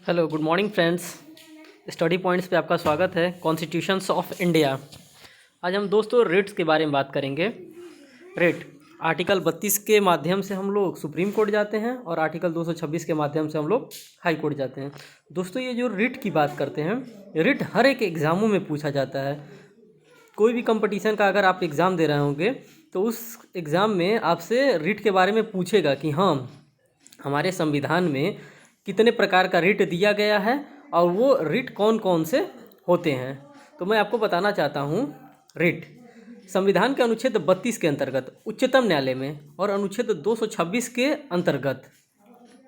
Hello good morning friends. Study points पे आपका स्वागत है। Constitutions of India. आज हम दोस्तों रेट्स के बारे में बात करेंगे। रेट आर्टिकल 32 के माध्यम से हम लोग सुप्रीम कोर्ट जाते हैं और आर्टिकल 226 के माध्यम से हम लोग हाई कोर्ट जाते हैं। दोस्तों ये जो रिट की बात करते हैं, रिट हर एक एग्ज़ामों में पूछा जाता है। कोई भी कंपटीशन का अगर आप एग्ज़ाम दे रहे होंगे तो उस एग्ज़ाम में आपसे रिट के बारे में पूछेगा कि हाँ हमारे संविधान में कितने प्रकार का रिट दिया गया है और वो रिट कौन कौन से होते हैं। तो मैं आपको बताना चाहता हूँ रिट संविधान के अनुच्छेद 32 के अंतर्गत उच्चतम न्यायालय में और अनुच्छेद 226 के अंतर्गत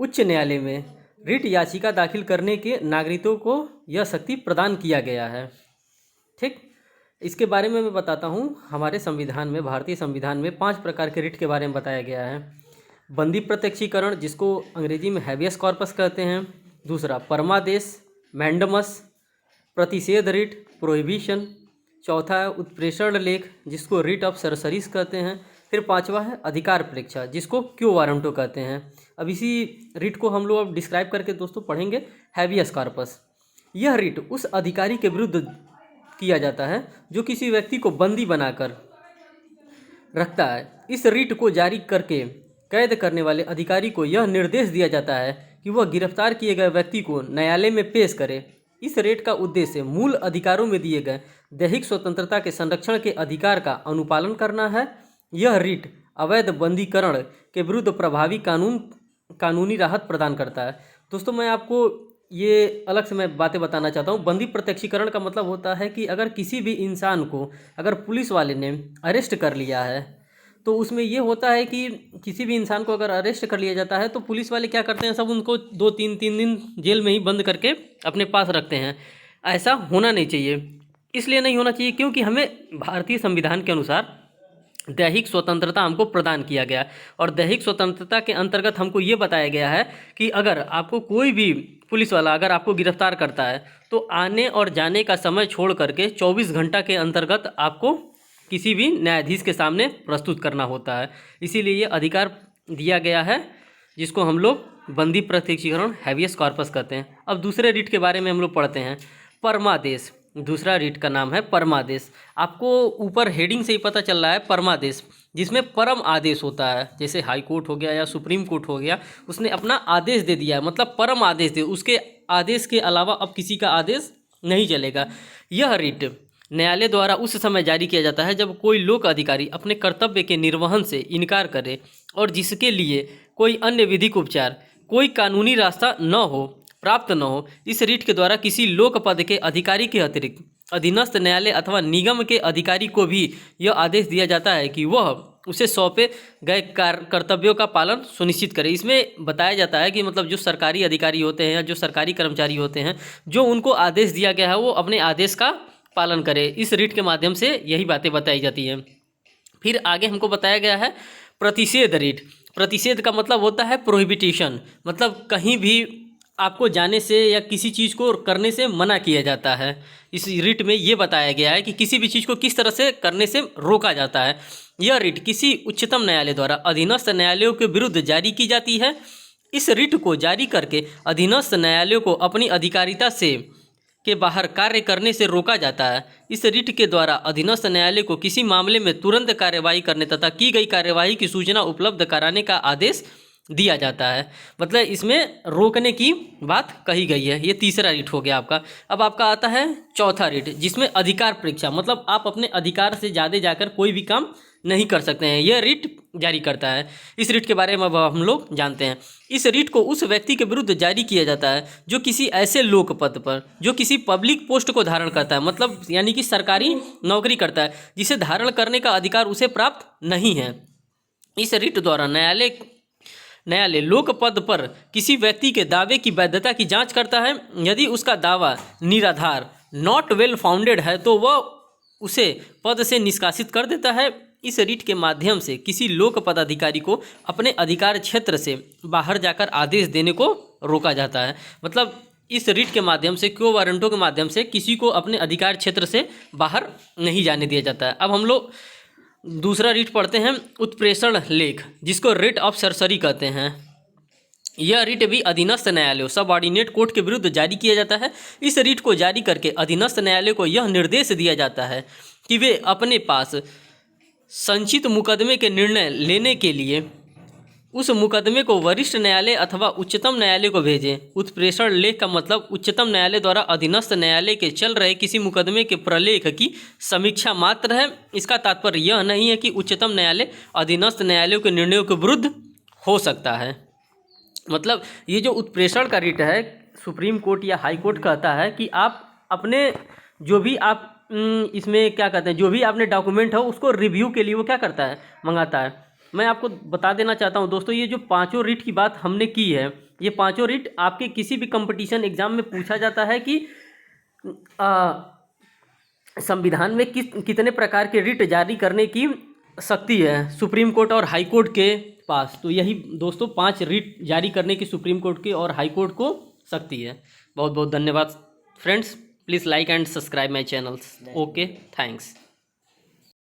उच्च न्यायालय में रिट याचिका दाखिल करने के नागरिकों को यह शक्ति प्रदान किया गया है। ठीक, इसके बारे में मैं बताता हूँ। हमारे संविधान में, भारतीय संविधान में 5 प्रकार के रिट के बारे में बताया गया है। बंदी प्रत्यक्षीकरण, जिसको अंग्रेजी में हैबियस कॉर्पस कहते हैं। दूसरा परमादेश, मैंडमस, प्रतिषेध रिट, प्रोहिबिशन। चौथा है उत्प्रेषण लेख, जिसको रिट ऑफ सरसरीज कहते हैं। फिर पांचवा है अधिकार परीक्षा, जिसको क्यू वारंटो कहते हैं। अब इसी रिट को हम लोग अब डिस्क्राइब करके दोस्तों पढ़ेंगे। हैबियस कॉर्पस, यह रिट उस अधिकारी के विरुद्ध किया जाता है जो किसी व्यक्ति को बंदी बनाकर रखता है। इस रिट को जारी करके कैद करने वाले अधिकारी को यह निर्देश दिया जाता है कि वह गिरफ्तार किए गए व्यक्ति को न्यायालय में पेश करे। इस रिट का उद्देश्य मूल अधिकारों में दिए गए दैहिक स्वतंत्रता के संरक्षण के अधिकार का अनुपालन करना है। यह रिट अवैध बंदीकरण के विरुद्ध प्रभावी कानूनी राहत प्रदान करता है। दोस्तों मैं आपको ये अलग से मैं बातें बताना चाहता हूँ। बंदी प्रत्यक्षीकरण का मतलब होता है कि अगर किसी भी इंसान को अगर पुलिस वाले ने अरेस्ट कर लिया है तो उसमें ये होता है कि किसी भी इंसान को अगर अरेस्ट कर लिया जाता है तो पुलिस वाले क्या करते हैं, सब उनको 2-3 दिन जेल में ही बंद करके अपने पास रखते हैं। ऐसा होना नहीं चाहिए। इसलिए नहीं होना चाहिए क्योंकि हमें भारतीय संविधान के अनुसार दैहिक स्वतंत्रता हमको प्रदान किया गया और दैहिक स्वतंत्रता के अंतर्गत हमको ये बताया गया है कि अगर आपको कोई भी पुलिस वाला अगर आपको गिरफ्तार करता है तो आने और जाने का समय छोड़ करके 24 घंटा के अंतर्गत आपको किसी भी न्यायाधीश के सामने प्रस्तुत करना होता है। इसीलिए ये अधिकार दिया गया है जिसको हम लोग बंदी प्रत्यक्षीकरण हैबियस कॉर्पस कहते हैं। अब दूसरे रिट के बारे में हम लोग पढ़ते हैं। परमादेश, दूसरा रिट का नाम है परमादेश। आपको ऊपर हेडिंग से ही पता चल रहा है परमादेश, जिसमें परम आदेश होता है। जैसे हाई कोर्ट हो गया या सुप्रीम कोर्ट हो गया, उसने अपना आदेश दे दिया है, मतलब परम आदेश दे, उसके आदेश के अलावा अब किसी का आदेश नहीं चलेगा। यह रिट न्यायालय द्वारा उस समय जारी किया जाता है जब कोई लोक अधिकारी अपने कर्तव्य के निर्वहन से इनकार करे और जिसके लिए कोई अन्य विधिक उपचार, कोई कानूनी रास्ता न हो, प्राप्त न हो। इस रिट के द्वारा किसी लोक पद के अधिकारी के अतिरिक्त अधीनस्थ न्यायालय अथवा निगम के अधिकारी को भी यह आदेश दिया जाता है कि वह उसे सौंपे गए कर्तव्यों का पालन सुनिश्चित करे। इसमें बताया जाता है कि मतलब जो सरकारी अधिकारी होते हैं या जो सरकारी कर्मचारी होते हैं, जो उनको आदेश दिया गया है वो अपने आदेश का पालन करे। इस रिट के माध्यम से यही बातें बताई जाती हैं। फिर आगे हमको बताया गया है प्रतिषेध रिट। प्रतिषेध का मतलब होता है प्रोहिबिटेशन, मतलब कहीं भी आपको जाने से या किसी चीज़ को करने से मना किया जाता है। इस रिट में ये बताया गया है कि किसी भी चीज़ को किस तरह से करने से रोका जाता है। यह रिट किसी उच्चतम न्यायालय द्वारा अधीनस्थ न्यायालयों के विरुद्ध जारी की जाती है। इस रिट को जारी करके अधीनस्थ न्यायालयों को अपनी अधिकारिता से के बाहर कार्य करने से रोका जाता है। इस रिट के द्वारा अधीनस्थ न्यायालय को किसी मामले में तुरंत कार्यवाही करने तथा की गई कार्यवाही की सूचना उपलब्ध कराने का आदेश दिया जाता है। मतलब इसमें रोकने की बात कही गई है। ये तीसरा रिट हो गया आपका। अब आपका आता है चौथा रिट, जिसमें अधिकार परीक्षा, मतलब आप अपने अधिकार से ज़्यादा जाकर कोई भी काम नहीं कर सकते हैं, यह रिट जारी करता है। इस रिट के बारे में अब हम लोग जानते हैं। इस रिट को उस व्यक्ति के विरुद्ध जारी किया जाता है जो किसी ऐसे लोक पद पर, जो किसी पब्लिक पोस्ट को धारण करता है, मतलब यानी कि सरकारी नौकरी करता है, जिसे धारण करने का अधिकार उसे प्राप्त नहीं है। इस रिट द्वारा न्यायालय लोक पद पर किसी व्यक्ति के दावे की वैधता की जांच करता है। यदि उसका दावा निराधार, नॉट वेल फाउंडेड है, तो वह उसे पद से निष्कासित कर देता है। इस रिट के माध्यम से किसी लोक पदाधिकारी को अपने अधिकार क्षेत्र से बाहर जाकर आदेश देने को रोका जाता है। मतलब इस रिट के माध्यम से, क्यो वारंटों के माध्यम से किसी को अपने अधिकार क्षेत्र से बाहर नहीं जाने दिया जाता है। अब हम लोग दूसरा रिट पढ़ते हैं उत्प्रेषण लेख, जिसको रिट ऑफ सरसरी कहते हैं। यह रिट भी अधीनस्थ न्यायालयों सबऑर्डिनेट कोर्ट के विरुद्ध जारी किया जाता है। इस रिट को जारी करके अधीनस्थ न्यायालय को यह निर्देश दिया जाता है कि वे अपने पास संचित मुकदमे के निर्णय लेने के लिए उस मुकदमे को वरिष्ठ न्यायालय अथवा उच्चतम न्यायालय को भेजें। उत्प्रेषण लेख का मतलब उच्चतम न्यायालय द्वारा अधीनस्थ न्यायालय के चल रहे किसी मुकदमे के प्रलेख की समीक्षा मात्र है। इसका तात्पर्य यह नहीं है कि उच्चतम न्यायालय अधीनस्थ न्यायालयों के निर्णयों के विरुद्ध हो सकता है। मतलब ये जो उत्प्रेषण का रिट है, सुप्रीम कोर्ट या हाई कोर्ट कहता है कि आप अपने जो भी आप इसमें क्या कहते हैं, जो भी आपने डॉक्यूमेंट है उसको रिव्यू के लिए वो क्या करता है, मंगाता है। मैं आपको बता देना चाहता हूँ दोस्तों, ये जो पांचों रिट की बात हमने की है, ये पांचों रिट आपके किसी भी कंपटीशन एग्जाम में पूछा जाता है कि संविधान में कितने प्रकार के रिट जारी करने की शक्ति है सुप्रीम कोर्ट और हाई कोर्ट के पास। तो यही दोस्तों 5 रिट जारी करने की सुप्रीम कोर्ट की और हाई कोर्ट को शक्ति है। बहुत बहुत धन्यवाद friends. Please like and subscribe my channels. Okay, thanks.